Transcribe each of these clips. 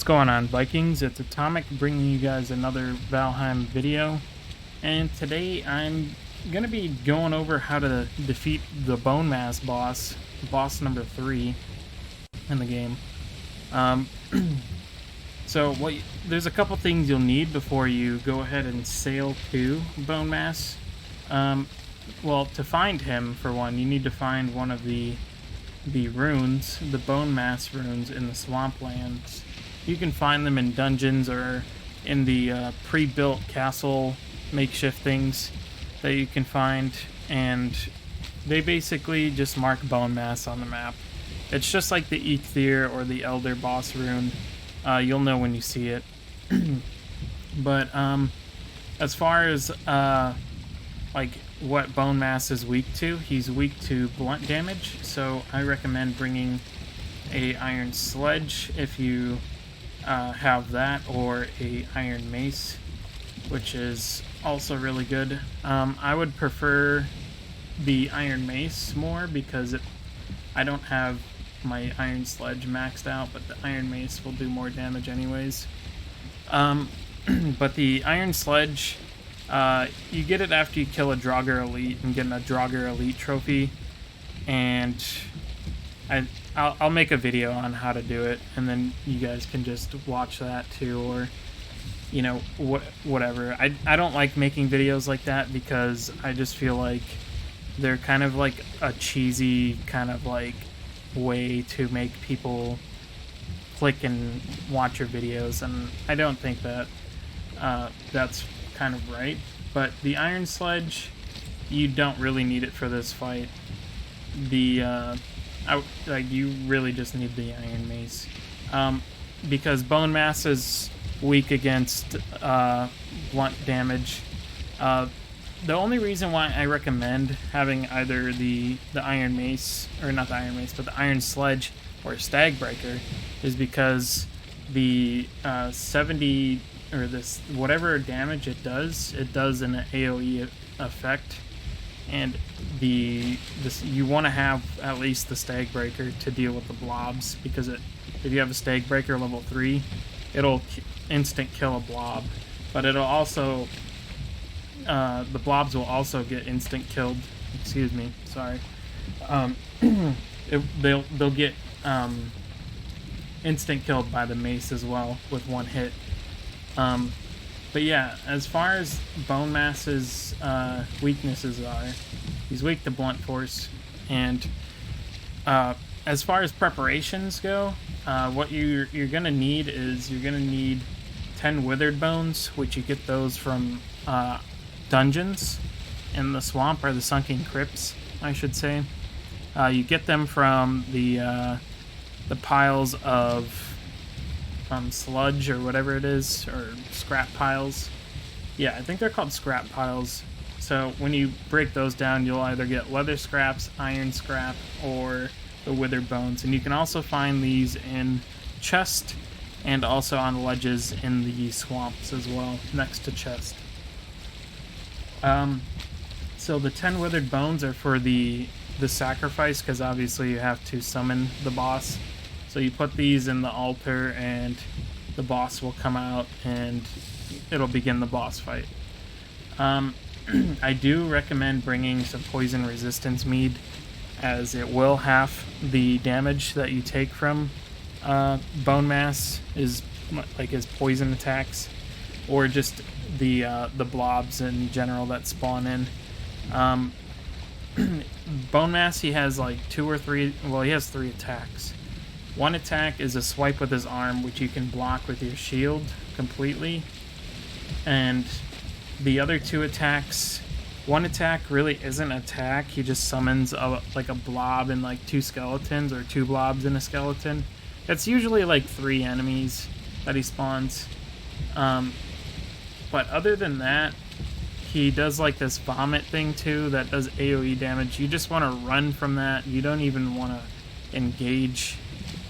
What's going on, Vikings? It's Atomic bringing you guys another Valheim video. And today I'm going to be going over how to defeat the Bonemass boss number 3 in the game. There's a couple things you'll need before you go ahead and sail to Bonemass. To find him, for one, you need to find one of the runes, the Bonemass runes in the swamplands. You can find them in dungeons or in the pre-built castle makeshift things that you can find, and they basically just mark Bonemass on the map. It's just like the Eikthyr or the Elder boss rune. You'll know when you see it. But as far as what Bonemass is weak to, he's weak to blunt damage, so I recommend bringing a iron sledge if you have that, or a iron mace, which is also really good. I would prefer the iron mace more because I don't have my iron sledge maxed out, but the iron mace will do more damage anyways. But the iron sledge, you get it after you kill a Draugr Elite and get a Draugr Elite trophy, and I'll make a video on how to do it, and then you guys can just watch that too, or whatever. I don't like making videos like that because I just feel like they're kind of like a cheesy kind of like way to make people click and watch your videos, and I don't think that that's kind of right. But the iron sledge, you don't really need it for this fight. You really just need the iron mace, because Bonemass is weak against blunt damage. The only reason why I recommend having either the iron mace, or not the iron mace, but the iron sledge or stag breaker, is because the 70 or this whatever damage it does in an AoE effect. And you want to have at least the stag breaker to deal with the blobs, because if you have a stag breaker level 3, it'll instant kill a blob, but it'll also the blobs will also get instant killed. Excuse me, sorry. They'll get instant killed by the mace as well with one hit. But yeah, as far as Bonemass's weaknesses are, he's weak to blunt force, and as far as preparations go, what you're gonna need is 10 withered bones, which you get those from dungeons in the swamp, or the sunken crypts, I should say. You get them from the piles of sludge or whatever it is, or scrap piles. Yeah, I think they're called scrap piles. So when you break those down, you'll either get leather scraps, iron scrap, or the withered bones. And you can also find these in chest and also on ledges in the swamps as well, next to chest. So the 10 withered bones are for the sacrifice, because obviously you have to summon the boss. So you put these in the altar, and the boss will come out, and it'll begin the boss fight. I do recommend bringing some poison resistance mead, as it will half the damage that you take from Bonemass, is like his poison attacks, or just the blobs in general that spawn in. Bonemass, he has like 2 or 3. Well, he has 3 attacks. One attack is a swipe with his arm, which you can block with your shield completely. And the other 2 attacks, one attack really isn't an attack. He just summons a blob and like 2 skeletons, or 2 blobs and a skeleton. It's usually like 3 enemies that he spawns. But other than that, he does like this vomit thing too that does AoE damage. You just want to run from that. You don't even want to engage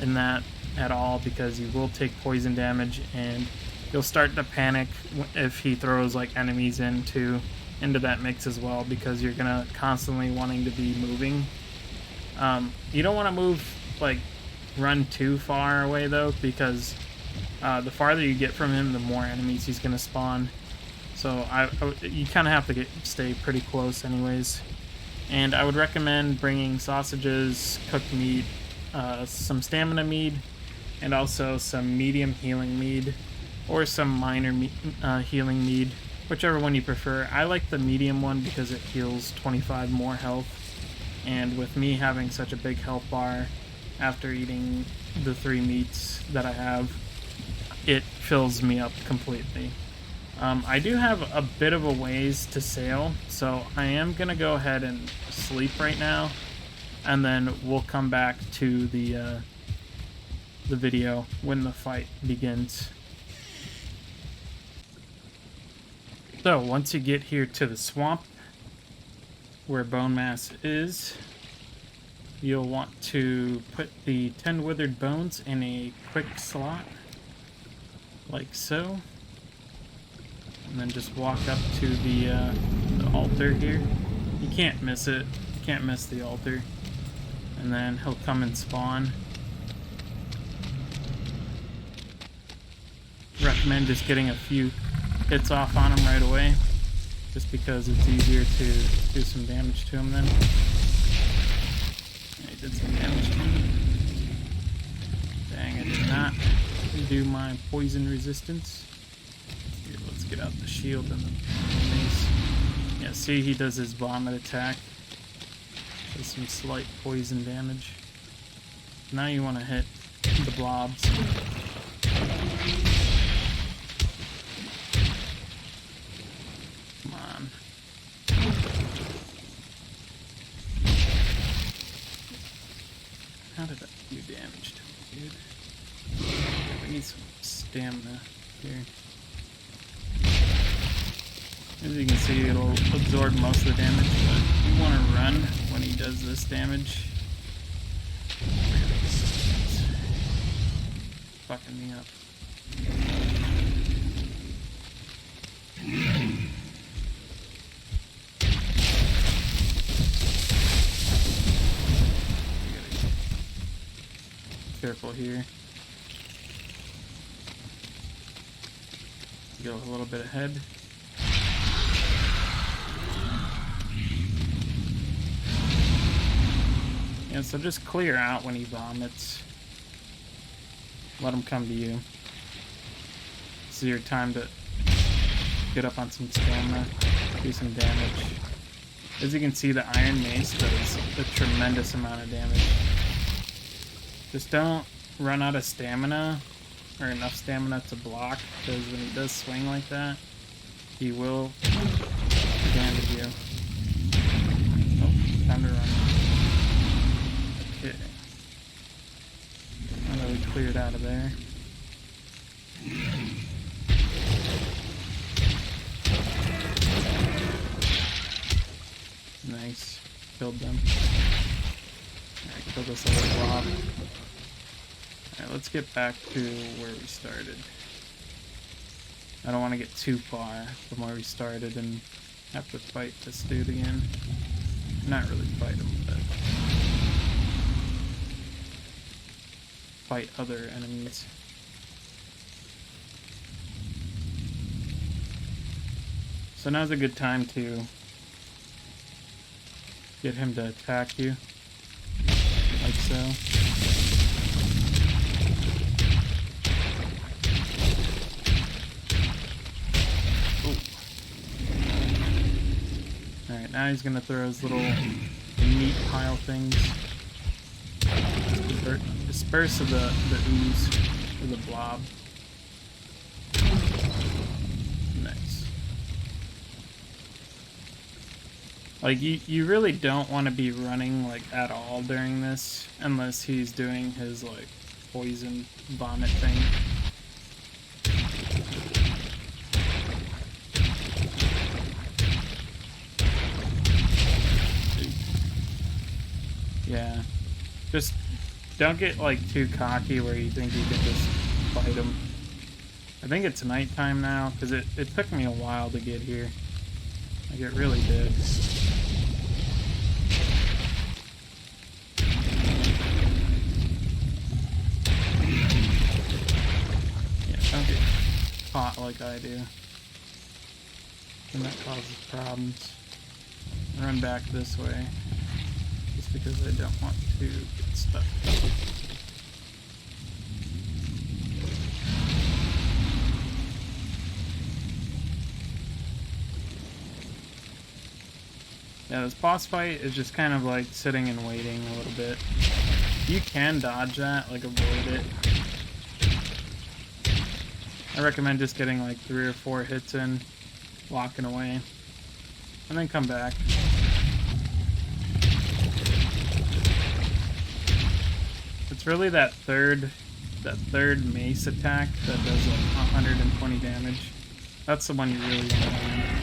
in that at all, because you will take poison damage, and you'll start to panic if he throws like enemies into that mix as well, because you're gonna constantly wanting to be moving. You don't want to move run too far away though, because The farther you get from him, the more enemies he's gonna spawn. So you kind of have to stay pretty close, anyways. And I would recommend bringing sausages, cooked meat, some stamina mead, and also some medium healing mead, or some minor healing mead, whichever one you prefer. I like the medium one because it heals 25 more health, and with me having such a big health bar after eating the 3 meats that I have, it fills me up completely. I do have a bit of a ways to sail, so I am gonna go ahead and sleep right now, and then we'll come back to the video when the fight begins. So once you get here to the swamp where Bonemass is, you'll want to put the 10 withered bones in a quick slot, like so. And then just walk up to the altar here. You can't miss it. You can't miss the altar. And then he'll come and spawn. Recommend just getting a few hits off on him right away, just because it's easier to do some damage to him then. I did some damage to him. Dang, I did not do my poison resistance. Here, let's get out the shield and the things. Yeah, see, he does his vomit attack. Does some slight poison damage. Now you want to hit the blobs. Come on. How did I do damage to him, dude? Okay, we need some stamina here. As you can see, it'll absorb most of the damage, but you want to run when he does this damage. It's fucking me up. Careful here. Go a little bit ahead. Yeah, so just clear out when he vomits. Let him come to you. This is your time to get up on some stamina, do some damage. As you can see, the Iron Mace does a tremendous amount of damage. Just don't run out of stamina, or enough stamina to block, because when he does swing like that, he will damage you. Oh, time to run. Okay. Now that we cleared out of there. Nice. Killed them. Alright, kill this other blob. Alright, let's get back to where we started. I don't want to get too far from where we started and have to fight this dude again. Not really fight him, but fight other enemies. So now's a good time to get him to attack you, like so. Alright, now he's gonna throw his little meat pile things. Disperse of the ooze, or the blob. Nice. Like, you really don't want to be running, like, at all during this, unless he's doing his, like, poison vomit thing. Yeah. Just don't get, like, too cocky where you think you can just fight him. I think it's nighttime now, because it took me a while to get here. Like, it really did. Yeah, caught like I do. And that causes problems. Run back this way. Just because I don't want to get stuck. Yeah, this boss fight is just kind of like sitting and waiting a little bit. You can dodge that, like avoid it. I recommend just getting like 3 or 4 hits in, walking away, and then come back. It's really that third mace attack that does like 120 damage. That's the one you really want to land.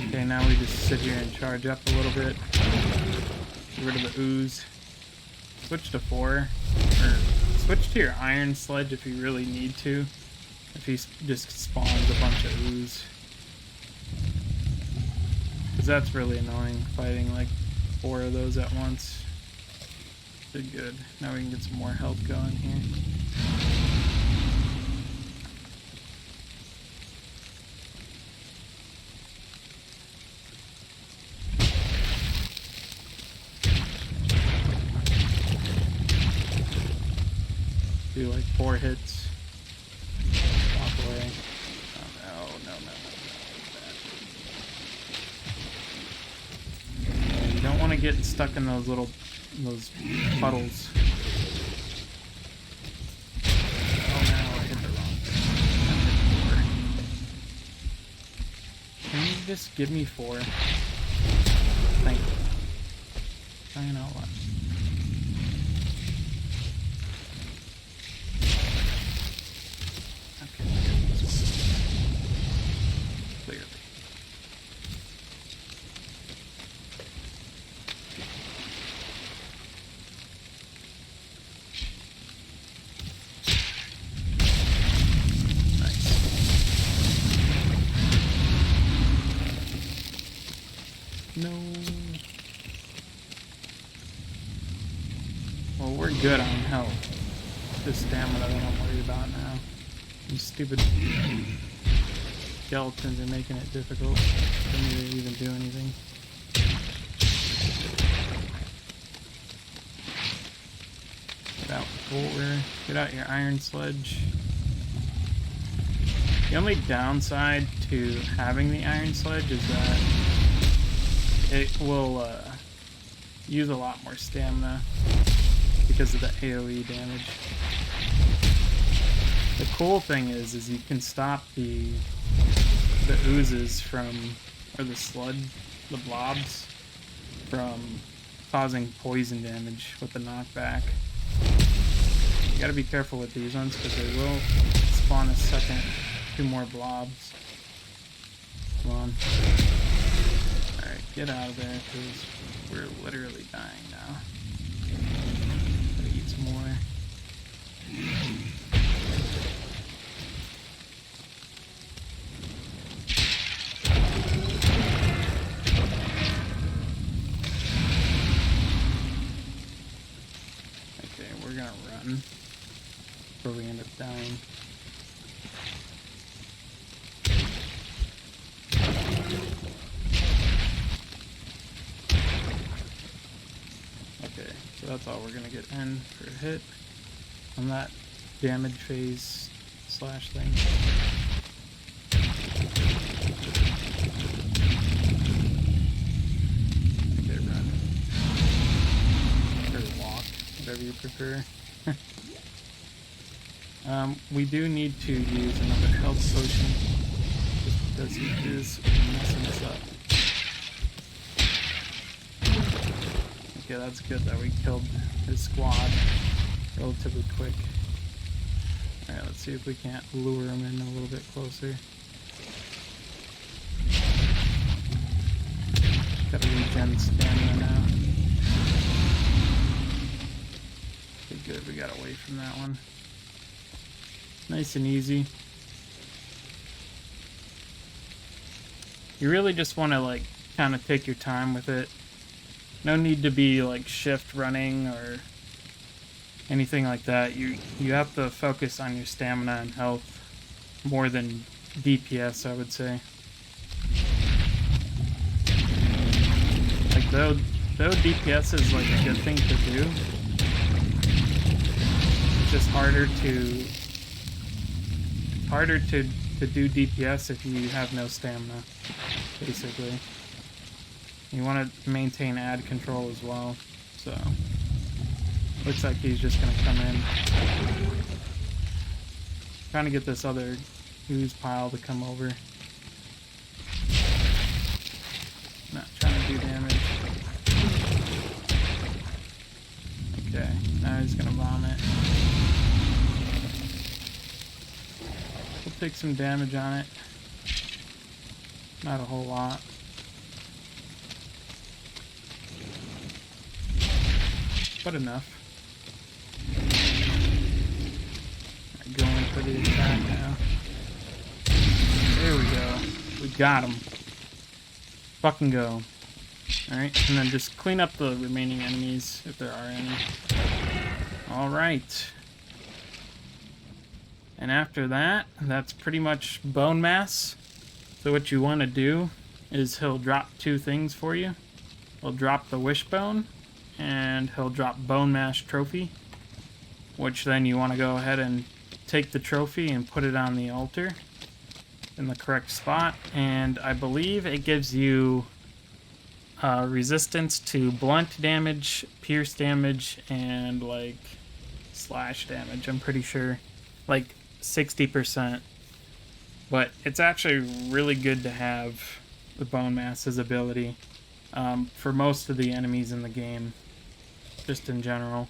Okay, now we just sit here and charge up a little bit. Get rid of the ooze. Switch to 4. Or switch to your iron sledge if you really need to. If he just spawns a bunch of ooze. Because that's really annoying, fighting like 4 of those at once. Did good. Now we can get some more health going here. Do like 4 hits. Walk away. Oh no. You don't want to get stuck in those puddles. Oh no, I hit the wrong thing. Can you just give me 4? Thank you. Trying out loud. No. Well, we're good on health. This stamina I don't worry about now. These stupid skeletons are making it difficult for me to even do anything. Get out 4. Get out your iron sledge. The only downside to having the iron sledge is that it will use a lot more stamina because of the AoE damage. The cool thing is you can stop the oozes from, or the blobs from causing poison damage with the knockback. You gotta be careful with these ones because they will spawn a second, 2 more blobs. Come on. Alright, get out of there because we're literally dying now. Gotta eat some more. Okay, we're gonna run before we end up dying. Okay, so that's all we're gonna get in for a hit on that damage phase slash thing. Okay, run. Or walk, whatever you prefer. We do need to use another health potion just because he is messing us up. Okay, that's good that we killed his squad relatively quick. Alright, let's see if we can't lure him in a little bit closer. Gotta regen stamina now. Okay, good, we got away from that one. Nice and easy. You really just want to like kind of take your time with it. No need to be like shift running or anything like that. You have to focus on your stamina and health more than DPS, I would say. Like though DPS is like a good thing to do, it's just harder to do DPS if you have no stamina, basically. You want to maintain ad control as well, so looks like he's just gonna come in. Trying to get this other ooze pile to come over. Not trying to do damage. Okay, now he's gonna vomit. We'll take some damage on it. Not a whole lot. But enough. Right, going for the attack now. There we go. We got him. Fucking go. Alright, and then just clean up the remaining enemies, if there are any. Alright. And after that, that's pretty much Bonemass. So what you want to do is he'll drop two things for you. He'll drop the wishbone, and he'll drop Bonemass trophy, which then you want to go ahead and take the trophy and put it on the altar in the correct spot, and I believe it gives you resistance to blunt damage, pierce damage, and like slash damage. I'm pretty sure like 60%, but it's actually really good to have the Bonemass's ability for most of the enemies in the game, just in general.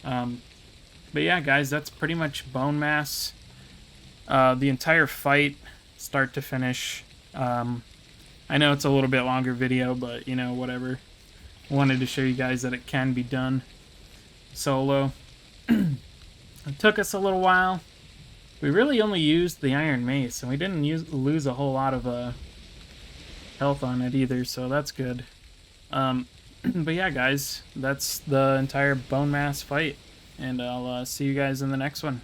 But yeah, guys, that's pretty much Bonemass. The entire fight, start to finish. I know it's a little bit longer video, but you know, whatever. Wanted to show you guys that it can be done solo. It took us a little while. We really only used the Iron Mace, and we didn't lose a whole lot of health on it either, so that's good. But yeah, guys, that's the entire Bonemass fight, and I'll see you guys in the next one.